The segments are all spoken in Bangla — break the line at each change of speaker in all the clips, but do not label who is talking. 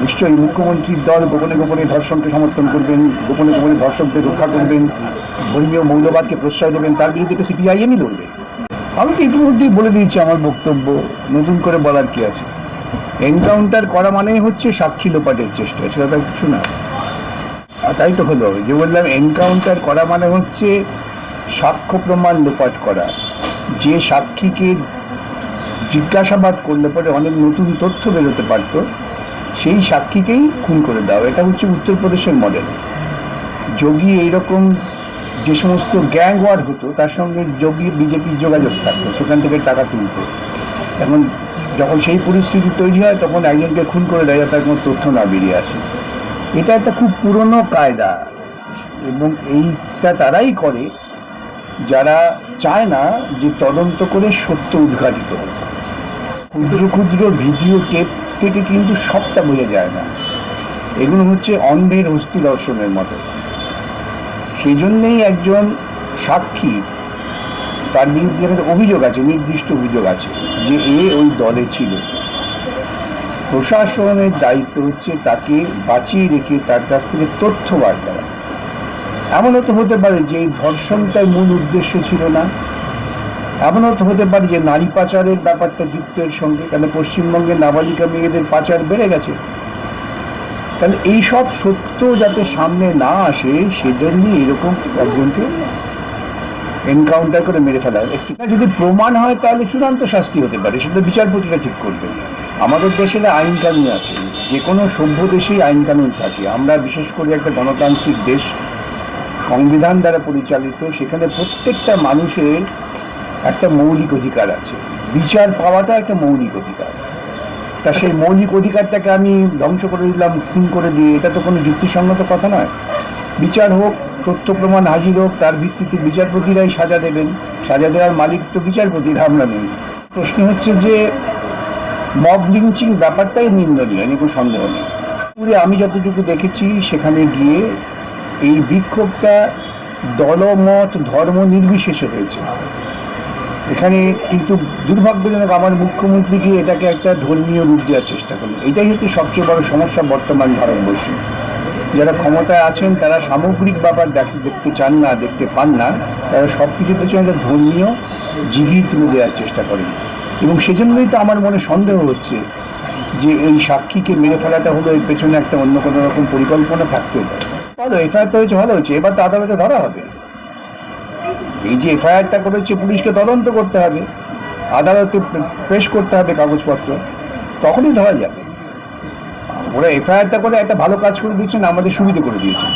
নিশ্চয়ই মুখ্যমন্ত্রীর দল গোপনে গোপনে ধর্ষণকে সমর্থন করবেন, গোপনে গোপনে ধর্ষকদের রক্ষা করবেন, ধর্মীয় মৌলবাদকে প্রশ্রয় দেবেন, তার বিরুদ্ধে তো সিপিআইএমই লড়বে। আমি তো ইতিমধ্যেই বলে দিয়েছি আমার বক্তব্য, নতুন করে বলার কি আছে। এনকাউন্টার করা মানেই হচ্ছে সাক্ষী লোপাটের চেষ্টা, সেটা তো কিছু না। তাই তো হলো যে বললাম, এনকাউন্টার করা মানে হচ্ছে সাক্ষ্য প্রমাণ লোপাট করা। যে সাক্ষীকে জিজ্ঞাসাবাদ করলে পরে অনেক নতুন তথ্য বেরোতে পারত, সেই সাক্ষীকেই খুন করে দেওয়া। এটা হচ্ছে উত্তরপ্রদেশের মডেল। যোগী এইরকম যে সমস্ত গ্যাং ওয়ার হতো, তার সঙ্গে যোগী বিজেপির যোগাযোগ থাকতো, সেখান থেকে টাকা তুলত। এখন যখন সেই পরিস্থিতি তৈরি হয়, তখন একজনকে খুন করে দেয় তার কোনো তথ্য না বেরিয়ে আসে। এটা একটা খুব পুরনো কায়দা, এবং এইটা তারাই করে যারা চায় না যে তদন্ত করে সত্য উদ্ঘাটিত হোক। ক্ষুদ্র ক্ষুদ্র ভিডিও টেপ থেকে কিন্তু সবটা বোঝা যায় না। এগুলো হচ্ছে অন্ধের হস্তি দর্শনের মতো। সেই জন্যেই একজন সাক্ষী, তার বিরুদ্ধে একটা অভিযোগ আছে, নির্দিষ্ট অভিযোগ আছে যে ওই দলে ছিল। প্রশাসনের দায়িত্ব হচ্ছে তাকে বাঁচিয়ে রেখে তার কাছ থেকে তথ্য বার করা। এমনও তো হতে পারে যে এই ধর্ষণটাই মূল উদ্দেশ্য ছিল না, এমনও তো হতে পারে যে নারী পাচারের ব্যাপারটা যুক্তের সঙ্গে, কারণ পশ্চিমবঙ্গে নাবালিকা মেয়েদের পাচার বেড়ে গেছে। তাহলে এই সব সত্য যাতে সামনে না আসে, সেজন্যই এরকম একজনকে এনকাউন্টার করে মেরে ফেলা। এটা যদি প্রমাণ হয় তাহলে চূড়ান্ত শাস্তি হতে পারে, সেটা বিচারপতিরা ঠিক করবে। আমাদের দেশে আইন কানুন আছে, যে কোনো সভ্য দেশেই আইন কানুন থাকে। আমরা বিশেষ করে একটা গণতান্ত্রিক দেশ, সংবিধান দ্বারা পরিচালিত, সেখানে প্রত্যেকটা মানুষের একটা মৌলিক অধিকার আছে। বিচার পাওয়াটা একটা মৌলিক অধিকার। তা সেই মৌলিক অধিকারটাকে আমি ধ্বংস করে দিলাম খুন করে দিয়ে, এটা তো কোনো যুক্তিসঙ্গত কথা নয়। বিচার হোক, তথ্য প্রমাণ হাজির হোক, তার ভিত্তিতে বিচারপতিরাই সাজা দেবেন। সাজা দেওয়ার মালিক তো বিচারপতিরা, আমরা নেই। প্রশ্ন হচ্ছে যে মব লিঞ্চিং ব্যাপারটাই নিন্দনীয়, কোনো সন্দেহ নেই। পুরো আমি যতটুকু দেখেছি সেখানে গিয়ে এই বিক্ষোভটা দলমত ধর্ম নির্বিশেষে হয়েছে। এখানে কিন্তু দুর্ভাগ্যজনক আমার মুখ্যমন্ত্রীকে এটাকে একটা ধর্মীয় রূপ দেওয়ার চেষ্টা করলেন। এটাই হচ্ছে সবচেয়ে বড় সমস্যা বর্তমান ভারতবর্ষে। যারা ক্ষমতায় আছেন তারা সামগ্রিক ব্যাপার দেখতে চান না, দেখতে পান না। তারা সব কিছুর পেছনে একটা ধর্মীয় জিগির তুলে দেওয়ার চেষ্টা করেন, এবং সেজন্যই তো আমার মনে সন্দেহ হচ্ছে যে এই সাক্ষীকে মেরে ফেলাটা হলো এর পেছনে একটা অন্য কোনো রকম পরিকল্পনা থাকতেও পারে। ভালো এফআইআর তো হয়েছে, ভালো হচ্ছে, এবার তো আদালতে ধরা হবে। এই যে এফআইআরটা করেছে, পুলিশকে তদন্ত করতে হবে, আদালতে পেশ করতে হবে কাগজপত্র, তখনই ধরা যাবে। ওরা এফআইআরটা করে একটা ভালো কাজ করে দিচ্ছেন, আমাদের সুবিধে করে দিয়েছেন,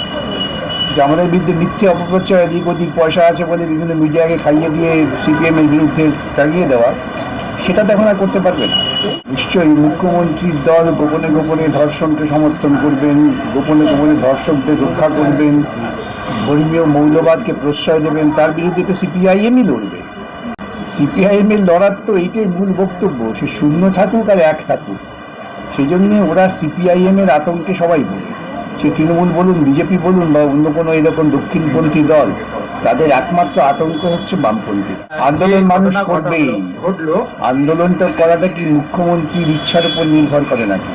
যে আমাদের বিরুদ্ধে মিথ্যে অপপ্রচার, এদিক ওদিক পয়সা আছে বলে বিভিন্ন মিডিয়াকে খাইয়ে দিয়ে সিপিএমের বিরুদ্ধে তাগিয়ে দেওয়া, সেটা তো এখন আর করতে পারবে না। নিশ্চয়ই মুখ্যমন্ত্রীর দল গোপনে গোপনে ধর্ষণকে সমর্থন করবেন, গোপনে গোপনে ধর্ষকদের রক্ষা করবেন, ধর্মীয় মৌলবাদকে প্রশ্রয় দেবেন, তার বিরুদ্ধে তো সিপিআইএমই লড়বে। সিপিআইএমের লড়ার তো এইটাই মূল বক্তব্য, সে শূন্য থাকুক আর এক থাকুক। সেই জন্যে ওরা সিপিআইএমের আতঙ্কে সবাই বলে, সে তৃণমূল বলুন, বিজেপি বলুন, বা অন্য কোনো এরকম দক্ষিণপন্থী দল, তাদের একমাত্র আতঙ্ক হচ্ছে বামপন্থী। আন্দোলন মানুষ করবেই। আন্দোলনটা করাটা কি মুখ্যমন্ত্রীর ইচ্ছার উপর নির্ভর করে নাকি?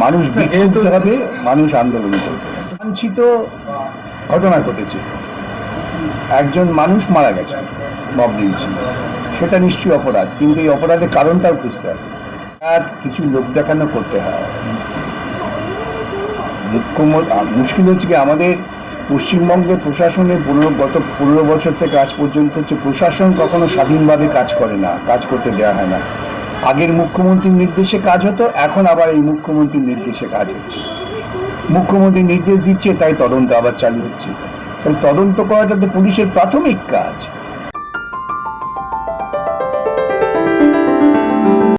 মানুষ বিক্ষুব্ধ হবে, মানুষ আন্দোলন করবে। বাঞ্ছিত ঘটনা ঘটেছে, একজন মানুষ মারা গেছে মব লিঞ্চিং, সেটা নিশ্চয়ই অপরাধ, কিন্তু এই অপরাধের কারণটাও খুঁজতে হবে। আর কিছু লোক দেখানো করতে হয়। মুশকিল হচ্ছে কি, আমাদের পশ্চিমবঙ্গের প্রশাসনের গত 15 বছর থেকে আজ পর্যন্ত হচ্ছে প্রশাসন কখনো স্বাধীনভাবে কাজ করে না, কাজ করতে দেওয়া হয় না। আগের মুখ্যমন্ত্রীর নির্দেশে কাজ হতো, এখন আবার এই মুখ্যমন্ত্রীর নির্দেশে কাজ হচ্ছে। মুখ্যমন্ত্রী নির্দেশ দিচ্ছে, তাই তদন্ত আবার চালু হচ্ছে। তদন্ত করাটা তো পুলিশের প্রাথমিক কাজ।